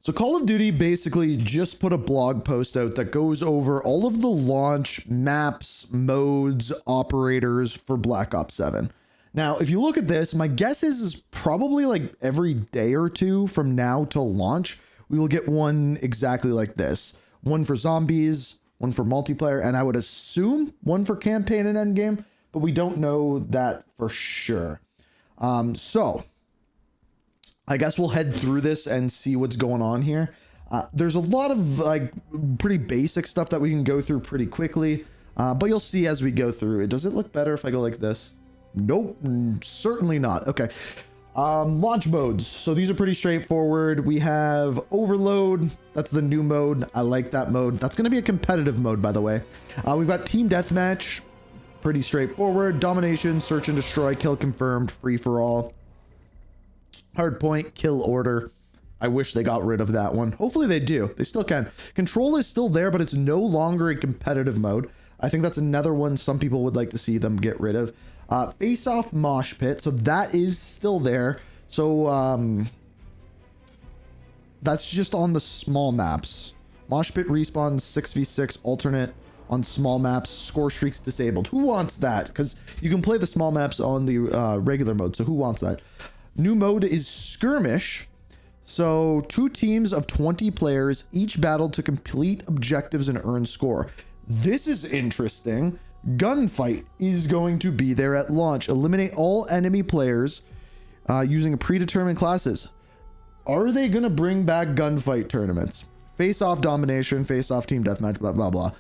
So Call of Duty basically just put a blog post out that goes over all of the launch maps, modes, operators for Black Ops 7. Now, if you look at this, my guess is probably like every day or two from now till launch, we will get one exactly like this. One for zombies, one for multiplayer, and I would assume one for campaign and endgame, but we don't know that for sure. So I guess we'll head through this and see what's going on here. There's a lot of like pretty basic stuff that we can go through pretty quickly, but you'll see as we go through it. Does it look better if I go like this? Nope, certainly not. Okay. Launch modes. So these are pretty straightforward. We have Overload. That's the new mode. I like that mode. That's going to be a competitive mode, by the way. We've got Team Deathmatch. Pretty straightforward. Domination, Search and Destroy, Kill Confirmed, Free for All. Hardpoint, Kill Order. I wish they got rid of that one. Hopefully they do. They still can. Control is still there, but it's no longer a competitive mode. I think that's another one some people would like to see them get rid of. Face Off Mosh Pit. So that is still there. So that's just on the small maps. Mosh Pit respawns 6v6 alternate on small maps. Score streaks disabled. Who wants that? Because you can play the small maps on the regular mode. So who wants that? New mode is Skirmish. So 2 teams of 20 players each battle to complete objectives and earn score. This is interesting. Gunfight is going to be there at launch. Eliminate all enemy players using predetermined classes. Are they going to bring back gunfight tournaments? Face Off Domination, Face Off Team Deathmatch, blah, blah, blah.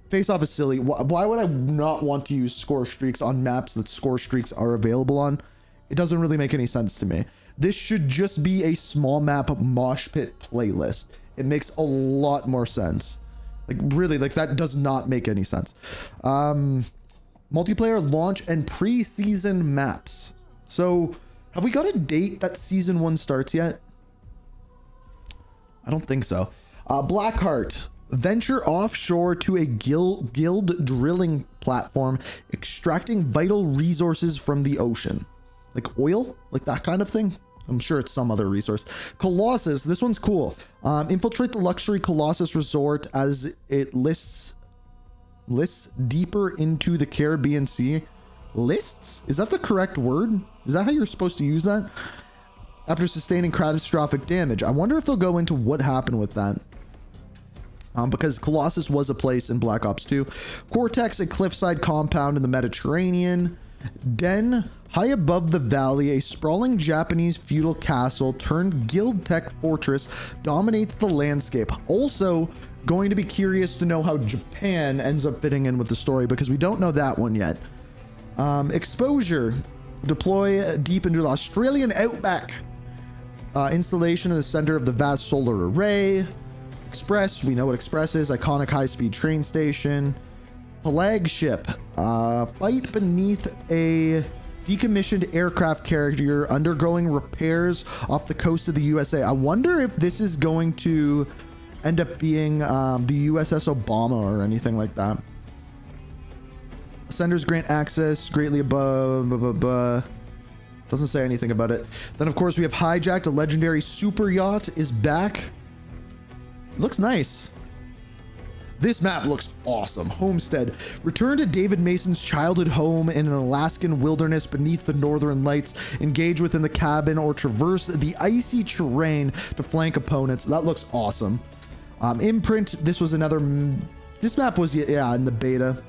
Face Off is silly. Why would I not want to use score streaks on maps that score streaks are available on? It doesn't really make any sense to me. This should just be a small map mosh pit playlist. It makes a lot more sense. Like really, like that does not make any sense. Multiplayer launch and pre-season maps. So have we got a date that season 1 starts yet? I don't think so. Blackheart. Venture offshore to a guild drilling platform, extracting vital resources from the ocean. Like oil, like that kind of thing. I'm sure it's some other resource. Colossus, this one's cool. Infiltrate the luxury Colossus resort as it lists deeper into the Caribbean Sea. Lists? Is that the correct word? Is that how you're supposed to use that? After sustaining catastrophic damage. I wonder if they'll go into what happened with that. Because Colossus was a place in Black Ops 2. Cortex, a cliffside compound in the Mediterranean. Den, high above the valley, a sprawling Japanese feudal castle turned guild tech fortress dominates the landscape. Also, going to be curious to know how Japan ends up fitting in with the story because we don't know that one yet. Exposure, deploy deep into the Australian outback. Installation in the center of the vast solar array. Express, we know what Express is. Iconic high-speed train station. Flagship, fight beneath a decommissioned aircraft carrier undergoing repairs off the coast of the USA. I wonder if this is going to end up being the USS Obama or anything like that. Ascenders grant access greatly above. Doesn't say anything about it. Then, of course, we have Hijacked. A legendary super yacht is back. It looks nice. This map looks awesome. Homestead. Return to David Mason's childhood home in an Alaskan wilderness beneath the northern lights. Engage within the cabin or traverse the icy terrain to flank opponents. That looks awesome. Imprint. This was another... This map was, yeah, in the beta.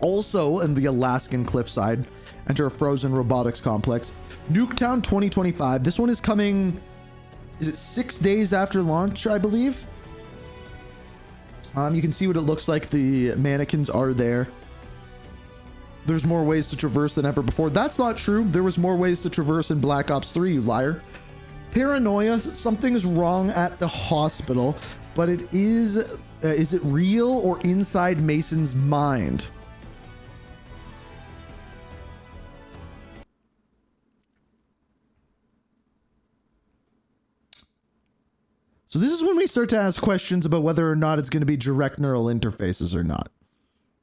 Also in the Alaskan cliffside. Enter a frozen robotics complex. Nuketown 2025. This one is coming... Is it 6 days after launch, I believe? You can see what it looks like. The mannequins are there. There's more ways to traverse than ever before. That's not true. There was more ways to traverse in Black Ops 3, you liar. Paranoia. Something's wrong at the hospital, but it is it real or inside Mason's mind? So this is when we start to ask questions about whether or not it's going to be direct neural interfaces or not.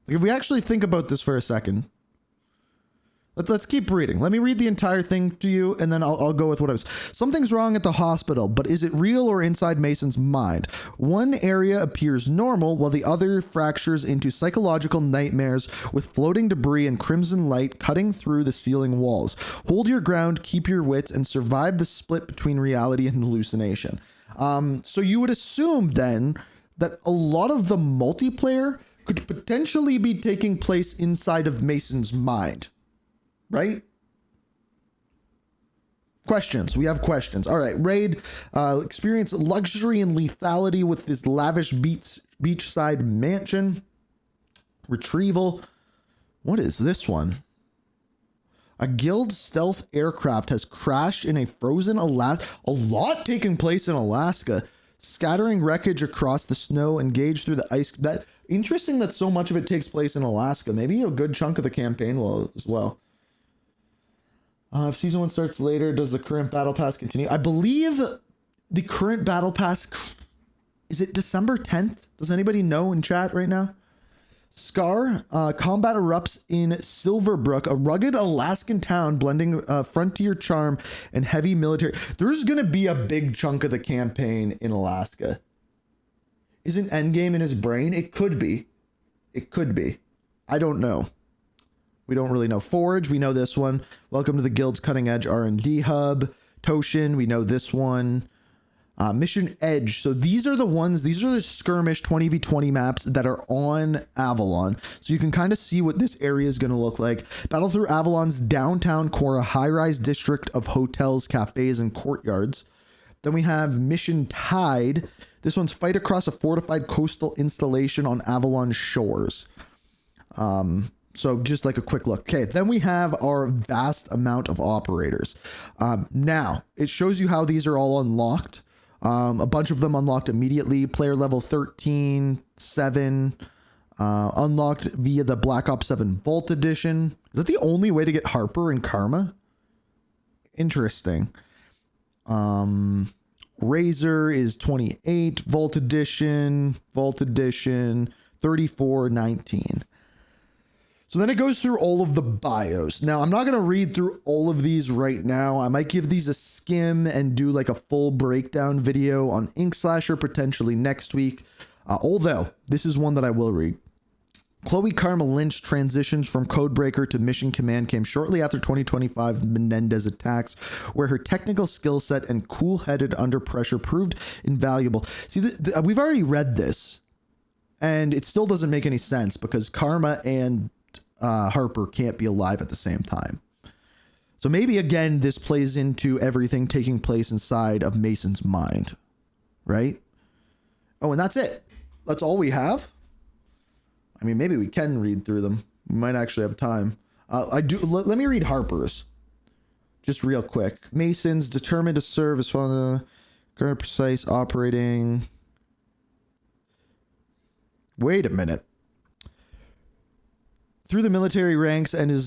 Like if we actually think about this for a second, Let's keep reading. Let me read the entire thing to you, and then I'll go with what I was. Something's wrong at the hospital, but is it real or inside Mason's mind? One area appears normal, while the other fractures into psychological nightmares with floating debris and crimson light cutting through the ceiling walls. Hold your ground, keep your wits, and survive the split between reality and hallucination. So you would assume then that a lot of the multiplayer could potentially be taking place inside of Mason's mind. Right? Questions. We have questions. All right. Raid experience luxury and lethality with this lavish beachside mansion. Retrieval. What is this one? A guild stealth aircraft has crashed in a frozen Alaska. A lot taking place in Alaska. Scattering wreckage across the snow, engaged through the ice. That interesting that so much of it takes place in Alaska. Maybe a good chunk of the campaign will as well. If season 1 starts later, does the current battle pass continue? I believe the current battle pass, is it December 10th? Does anybody know in chat right now? Scar, combat erupts in Silverbrook, a rugged Alaskan town blending frontier charm and heavy military. There's going to be a big chunk of the campaign in Alaska. Isn't Endgame in his brain? It could be. It could be. I don't know. We don't really know. Forge, we know this one. Welcome to the Guild's Cutting Edge R&D Hub. Toshin, we know this one. Mission Edge. So these are the ones, these are the skirmish 20v20 maps that are on Avalon. So you can kind of see what this area is going to look like. Battle through Avalon's downtown core, a high-rise district of hotels, cafes, and courtyards. Then we have Mission Tide. This one's fight across a fortified coastal installation on Avalon shores. So just like a quick look. Okay, then we have our vast amount of operators. Now, it shows you how these are all unlocked. A bunch of them unlocked immediately. Player level 13, 7, unlocked via the Black Ops 7 Vault Edition. Is that the only way to get Harper and Karma? Interesting. Razor is 28, Vault Edition, 34.19. So then it goes through all of the bios. Now, I'm not going to read through all of these right now. I might give these a skim and do like a full breakdown video on Ink Slasher potentially next week. Although, this is one that I will read. Chloe Karma Lynch transitions from Codebreaker to Mission Command came shortly after 2025 Menendez attacks, where her technical skill set and cool-headed under pressure proved invaluable. See, we've already read this, and it still doesn't make any sense because Karma and Harper can't be alive at the same time. So maybe again, this plays into everything taking place inside of Mason's mind, right? Oh, and that's it. That's all we have. I mean, maybe we can read through them. We might actually have time. Let me read Harper's just real quick. Mason's determined to serve as following current precise operating. Wait a minute. Through the military ranks and is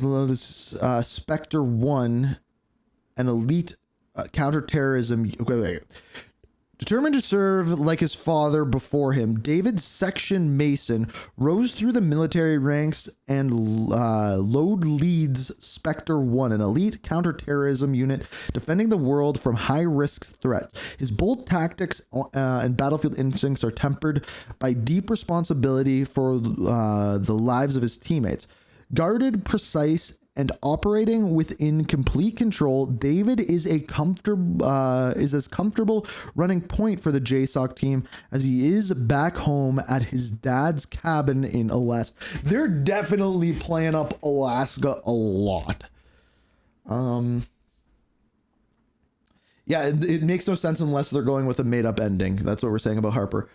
Spectre 1, an elite counterterrorism. Wait. Determined to serve like his father before him, David Section Mason rose through the military ranks and leads Spectre 1, an elite counterterrorism unit defending the world from high-risk threats. His bold tactics and battlefield instincts are tempered by deep responsibility for the lives of his teammates. Guarded, precise, and operating within complete control, David is as comfortable running point for the JSOC team as he is back home at his dad's cabin in Alaska. They're definitely playing up Alaska a lot. Yeah, it makes no sense unless they're going with a made-up ending. That's what we're saying about Harper.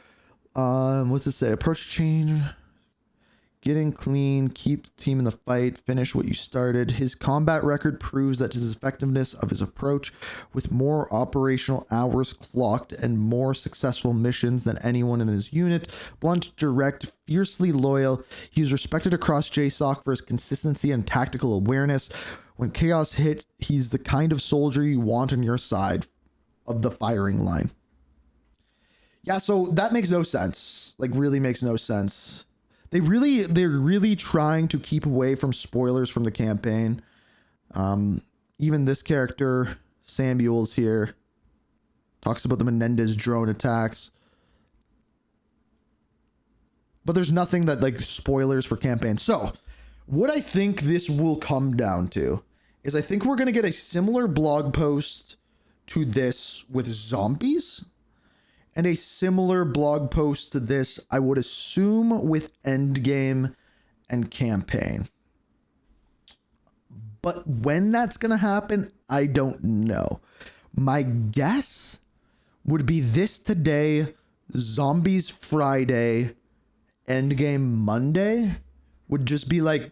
What's it say? Approach change. Getting clean, keep the team in the fight, finish what you started. His combat record proves that his effectiveness of his approach, with more operational hours clocked and more successful missions than anyone in his unit. Blunt, direct, fiercely loyal. He is respected across JSOC for his consistency and tactical awareness. When chaos hit, he's the kind of soldier you want on your side of the firing line. Yeah, so that makes no sense. Like, really makes no sense. They're really trying to keep away from spoilers from the campaign. Even this character, Samuel's here, talks about the Menendez drone attacks. But there's nothing that like spoilers for campaign. So what I think this will come down to is I think we're going to get a similar blog post to this with zombies and a similar blog post to this, I would assume, with endgame and campaign. But when that's going to happen, I don't know. My guess would be this today, zombies Friday, endgame Monday would just be like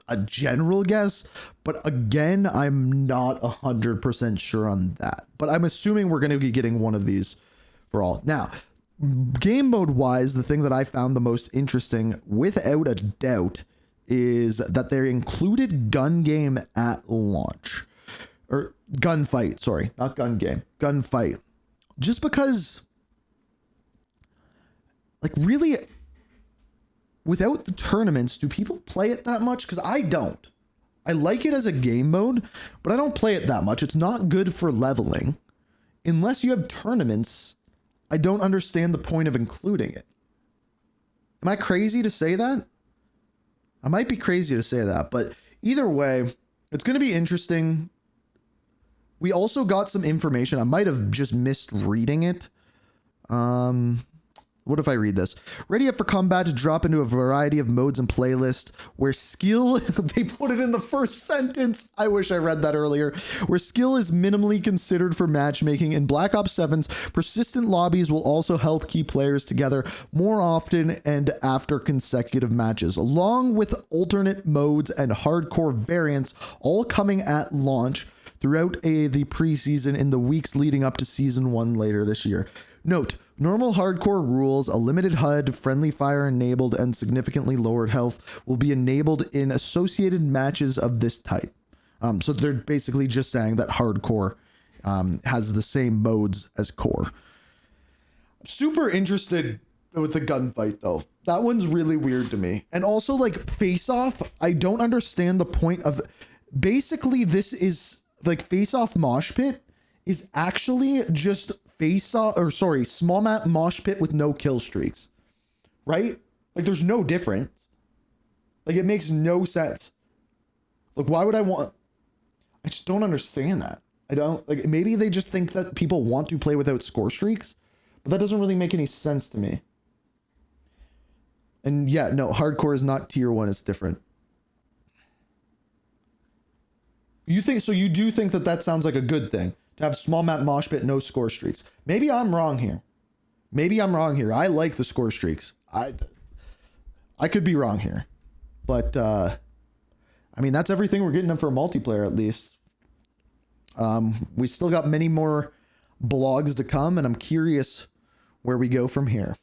a general guess. But again, I'm not 100% sure on that. But I'm assuming we're going to be getting one of these for all. Now, game mode wise, the thing that I found the most interesting, without a doubt, is that they included gun game at launch. Or gunfight, sorry, not gun game, gunfight. Just because, like, really, without the tournaments, do people play it that much? Because I don't. I like it as a game mode, but I don't play it that much. It's not good for leveling. Unless you have tournaments, I don't understand the point of including it. Am I crazy to say that? I might be crazy to say that, but either way, it's going to be interesting. We also got some information. I might have just missed reading it. What if I read this? Ready up for combat to drop into a variety of modes and playlists where skill, they put it in the first sentence. I wish I read that earlier. Where skill is minimally considered for matchmaking. In Black Ops 7's, persistent lobbies will also help keep players together more often and after consecutive matches, along with alternate modes and hardcore variants, all coming at launch throughout the preseason in the weeks leading up to Season 1 later this year. Note, normal hardcore rules, a limited HUD, friendly fire enabled, and significantly lowered health will be enabled in associated matches of this type. So they're basically just saying that hardcore has the same modes as core. Super interested with the gunfight though. That one's really weird to me. And also like face off, I don't understand the point of, basically this is like face off mosh pit is actually just face off, or sorry, small map mosh pit with no kill streaks, right? Like there's no difference. Like it makes no sense. Like why would I want, I just don't understand that. I don't, like, maybe they just think that people want to play without score streaks, but that doesn't really make any sense to me. And yeah, no, hardcore is not tier 1, it's different. You think, so you do think that that sounds like a good thing? To have small map mosh pit, no score streaks. Maybe I'm wrong here. Maybe I'm wrong here. I like the score streaks. I could be wrong here. But, I mean, that's everything we're getting them for multiplayer, at least. We still got many more blogs to come, and I'm curious where we go from here.